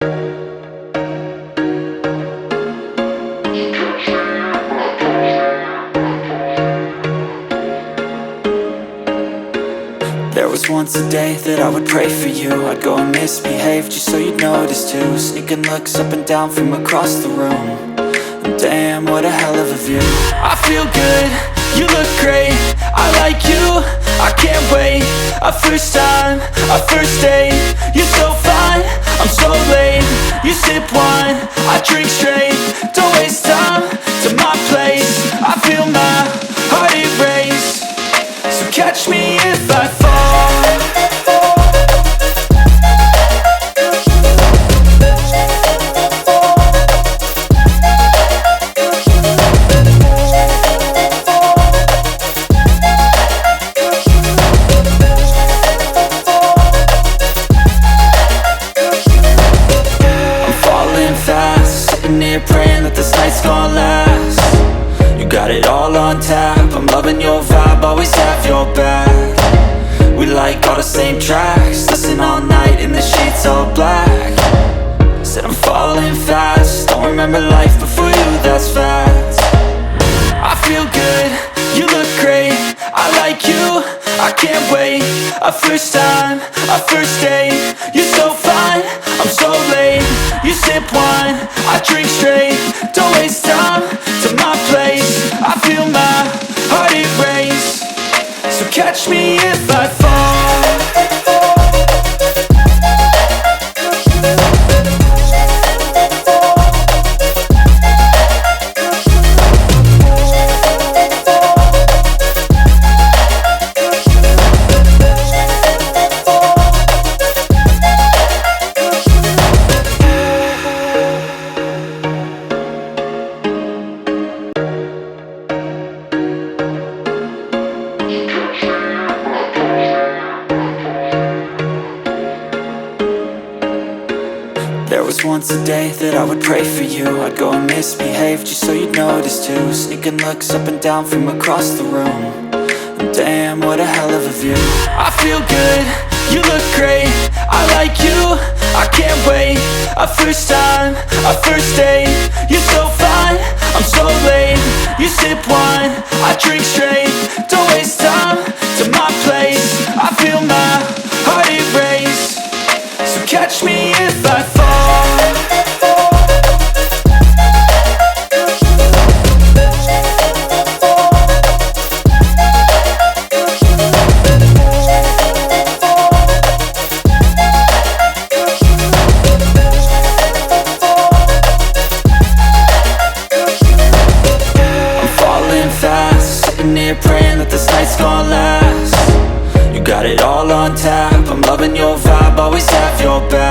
There was once a day that I would pray for you. I'd go and misbehave just so you'd notice too. Sneaking looks up and down from across the room. And damn, what a hell of a view. I feel good, you look great, I like you, I can't wait. A first time, a first date. You're so fine, I'm so late. You sip wine, I drink straight. Don't waste time to my place. I feel my heart erase. So catch me if I fall. I'm falling fast, sitting here praying that this night's gonna last. You got it all on tap, I'm loving your vibe, always have your back. We like all the same tracks, listen all night in the sheets all black. Said I'm falling fast, don't remember life before you, that's fact. I feel good, you look great, I like you, I can't wait. A first time, a first date. You're so fine, I'm so late. You sip wine, I drink straight. Don't waste time to my place. I feel my heart erase. So catch me if I fall. There was once a day that I would pray for you. I'd go and misbehave just so you'd notice too. Sneaking looks up and down from across the room. And damn, what a hell of a view. I feel good, you look great, I like you, I can't wait. A first time, a first date. You're so fine, I'm so late. You sip wine, I drink straight. Don't waste time to my place. I feel my heart erase. So catch me if I fall. Sitting here praying that this night's gonna last. You got it all on tap, I'm loving your vibe, always have your back.